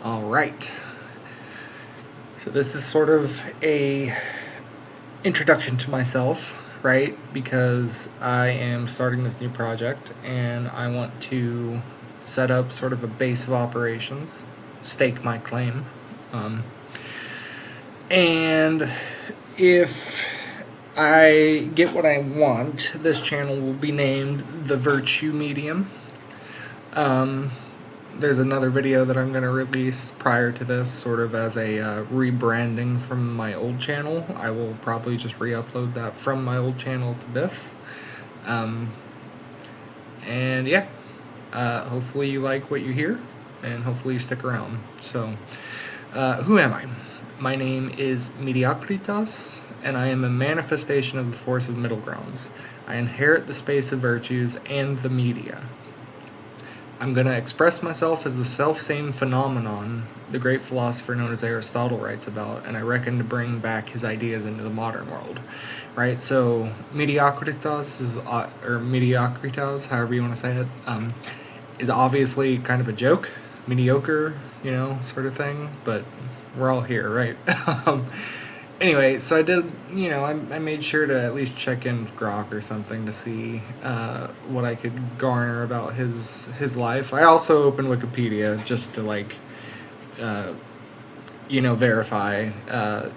All right. So this is sort of a introduction to myself, right? Because I am starting this new project and I want to set up sort of a base of operations, stake my claim. And if I get what I want, this channel will be named The Virtue Medium. There's another video that I'm going to release prior to this, sort of as a rebranding from my old channel. I will probably just re-upload that from my old channel to this. And yeah, hopefully you like what you hear, and hopefully you stick around. So, who am I? My name is MedioCritas, and I am a manifestation of the force of middle grounds. I inherit the space of virtues and the media. I'm going to express myself as the self-same phenomenon the great philosopher known as Aristotle writes about, and I reckon to bring back his ideas into the modern world. Right? So, mediocritas is, or mediocritas, however you want to say it, is obviously kind of a joke. Mediocre, sort of thing, but we're all here, right? Anyway, so I did, I made sure to at least check in with Grok or something to see what I could garner about his life. I also opened Wikipedia just to, verify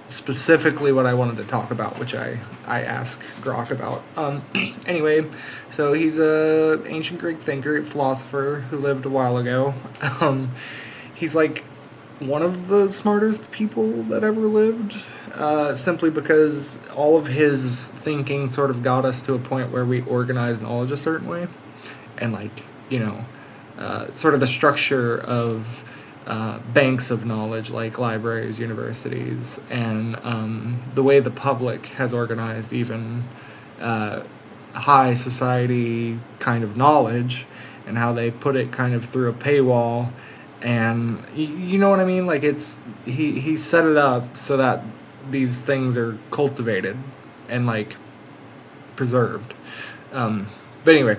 specifically what I wanted to talk about, which I asked Grok about. Anyway, so he's a ancient Greek thinker, philosopher who lived a while ago. He's like one of the smartest people that ever lived, simply because all of his thinking sort of got us to a point where we organize knowledge a certain way, and sort of the structure of banks of knowledge like libraries, universities, and the way the public has organized even high society kind of knowledge, and how they put it kind of through a paywall. And you know what I mean? Like, he set it up so that these things are cultivated and preserved. But anyway,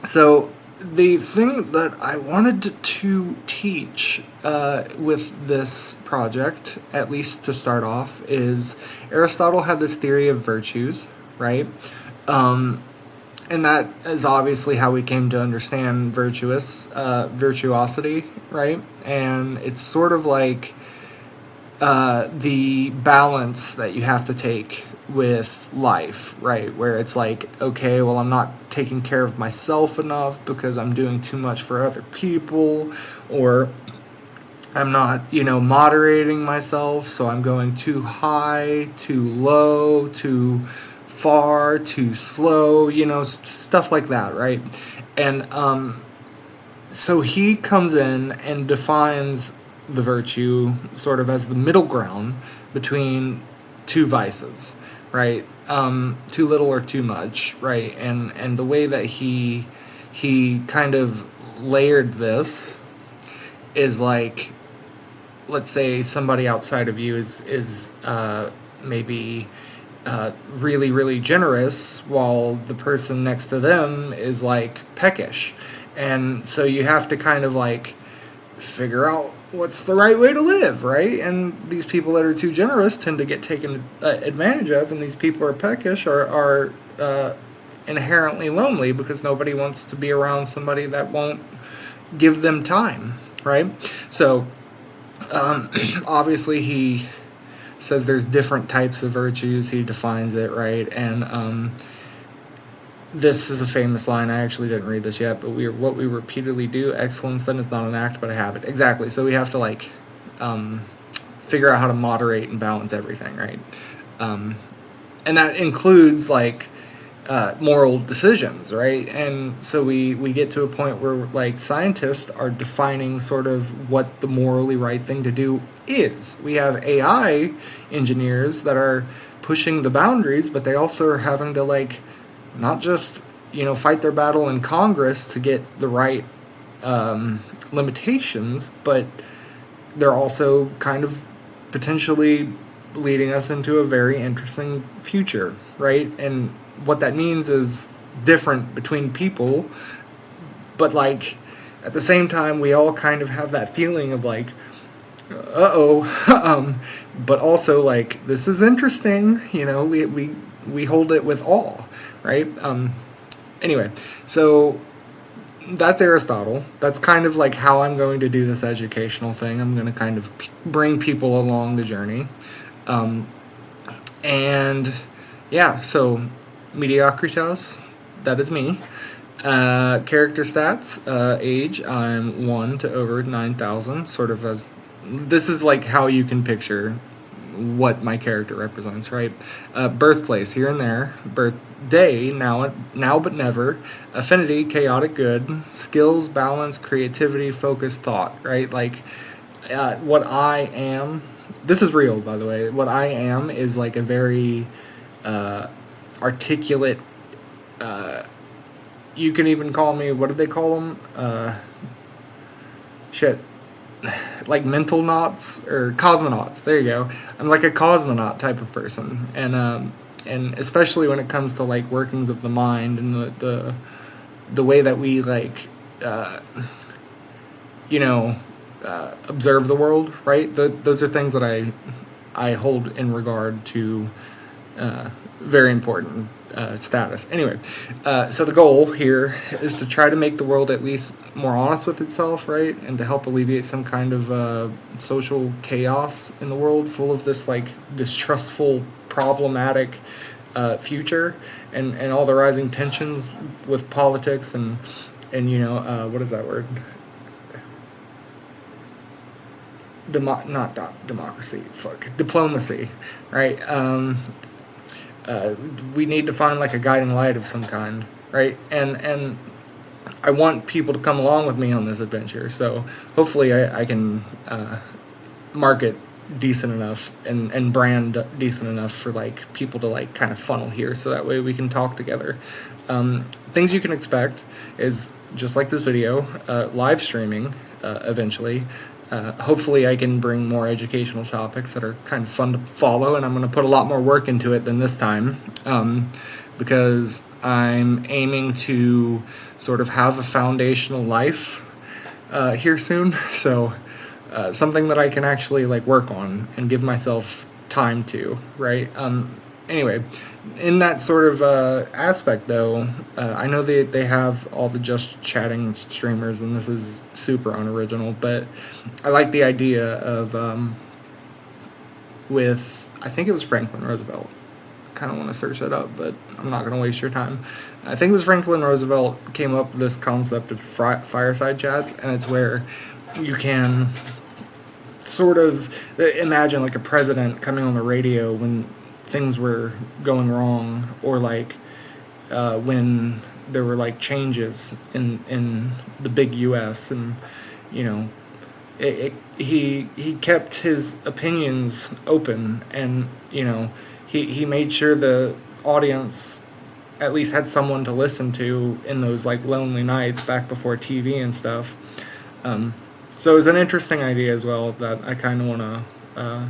so the thing that I wanted to teach with this project, at least to start off, is Aristotle had this theory of virtues, right? And that is obviously how we came to understand virtuosity, right? And it's sort of like the balance that you have to take with life, right? Where it's like, okay, well, I'm not taking care of myself enough because I'm doing too much for other people, or I'm not, moderating myself, so I'm going too high, too low, too far, too slow, stuff like that, right? And so he comes in and defines the virtue sort of as the middle ground between two vices, right? Too little or too much, right? And the way that he kind of layered this is like, let's say somebody outside of you is maybe really, really generous, while the person next to them is peckish. And so you have to kind of figure out what's the right way to live, right? And these people that are too generous tend to get taken advantage of, and these people are peckish are inherently lonely because nobody wants to be around somebody that won't give them time, right? So obviously he says there's different types of virtues. He defines it, right? And this is a famous line. I actually didn't read this yet, but what we repeatedly do, excellence then is not an act but a habit. Exactly. So we have to figure out how to moderate and balance everything, right? And that includes moral decisions, right? And so we get to a point where scientists are defining sort of what the morally right thing to do is. We have AI engineers that are pushing the boundaries, but they also are having to not just fight their battle in Congress to get the right limitations, but they're also kind of potentially leading us into a very interesting future, right? And what that means is different between people, but at the same time, we all kind of have that feeling of like, uh-oh, but also like, this is interesting, we hold it with awe, right? Anyway, so that's Aristotle. That's kind of like how I'm going to do this educational thing. I'm going to kind of bring people along the journey. And yeah, so Mediocritas, that is me. Character stats, age, I'm 1 to over 9,000, sort of as, this is like how you can picture what my character represents, right? Birthplace, here and there. Birthday, now but never. Affinity, chaotic good. Skills, balance, creativity, focus, thought, right? Like, what I am, this is real, by the way. What I am is like a very articulate, you can even call me, what did they call them? Like mental knots or cosmonauts. There you go. I'm like a cosmonaut type of person, and especially when it comes to like workings of the mind and the way that we like, observe the world. Right. Those are things that I hold in regard to very important status. Anyway, so the goal here is to try to make the world at least more honest with itself, right? And to help alleviate some kind of social chaos in the world full of this like distrustful, problematic future and all the rising tensions with politics and what is that word? Diplomacy, right? We need to find like a guiding light of some kind, right? And I want people to come along with me on this adventure. So hopefully I can market decent enough and brand decent enough for like people to like kind of funnel here, so that way we can talk together. Things you can expect is just like this video, live streaming eventually. Hopefully I can bring more educational topics that are kind of fun to follow, and I'm going to put a lot more work into it than this time, because I'm aiming to sort of have a foundational life here soon, so something that I can actually like work on and give myself time to, right? Anyway, in that sort of aspect, though, I know they have all the just chatting streamers, and this is super unoriginal, but I like the idea of, I think it was Franklin Roosevelt. Kind of want to search that up, but I'm not going to waste your time. I think it was Franklin Roosevelt came up with this concept of fireside chats, and it's where you can sort of imagine like a president coming on the radio when things were going wrong, or like when there were like changes in the big U.S. and he kept his opinions open, and he made sure the audience at least had someone to listen to in those like lonely nights back before TV and stuff. So it was an interesting idea as well that I kind of want to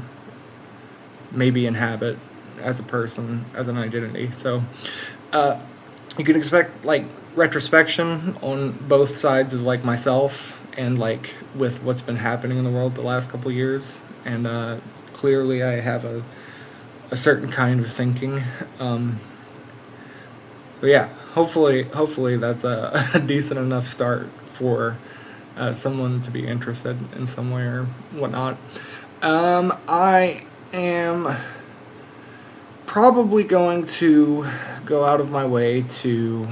maybe inhabit as a person, as an identity. So you can expect like retrospection on both sides of like myself and like with what's been happening in the world the last couple years, and clearly I have a certain kind of thinking. So yeah, hopefully that's a decent enough start for someone to be interested in some way or whatnot. I am probably going to go out of my way to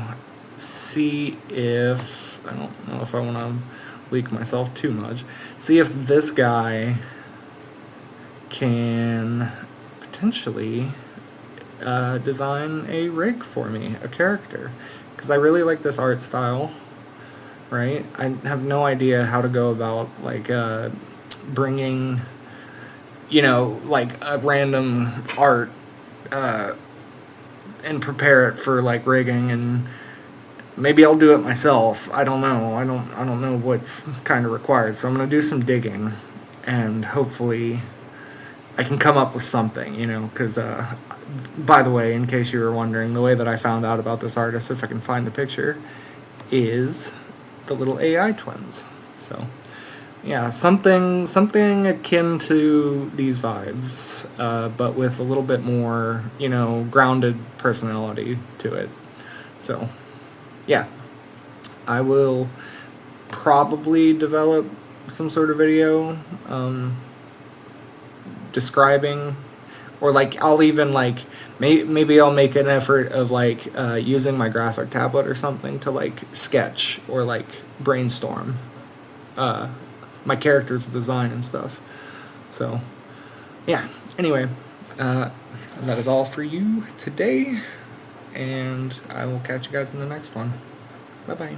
see if, I don't know if I want to leak myself too much, see if this guy can potentially design a rig for me, a character, because I really like this art style, right? I have no idea how to go about like bringing like a random art and prepare it for like rigging, and maybe I'll do it myself. I don't know. I don't know what's kind of required. So I'm gonna do some digging, and hopefully I can come up with something. Because by the way, in case you were wondering, the way that I found out about this artist, if I can find the picture, is the little AI twins. So yeah, something akin to these vibes, but with a little bit more, grounded personality to it. So yeah, I will probably develop some sort of video describing, or like I'll even like maybe I'll make an effort of like using my graphic tablet or something to like sketch or like brainstorm my character's design and stuff. So yeah, anyway, that is all for you today, and I will catch you guys in the next one. Bye bye.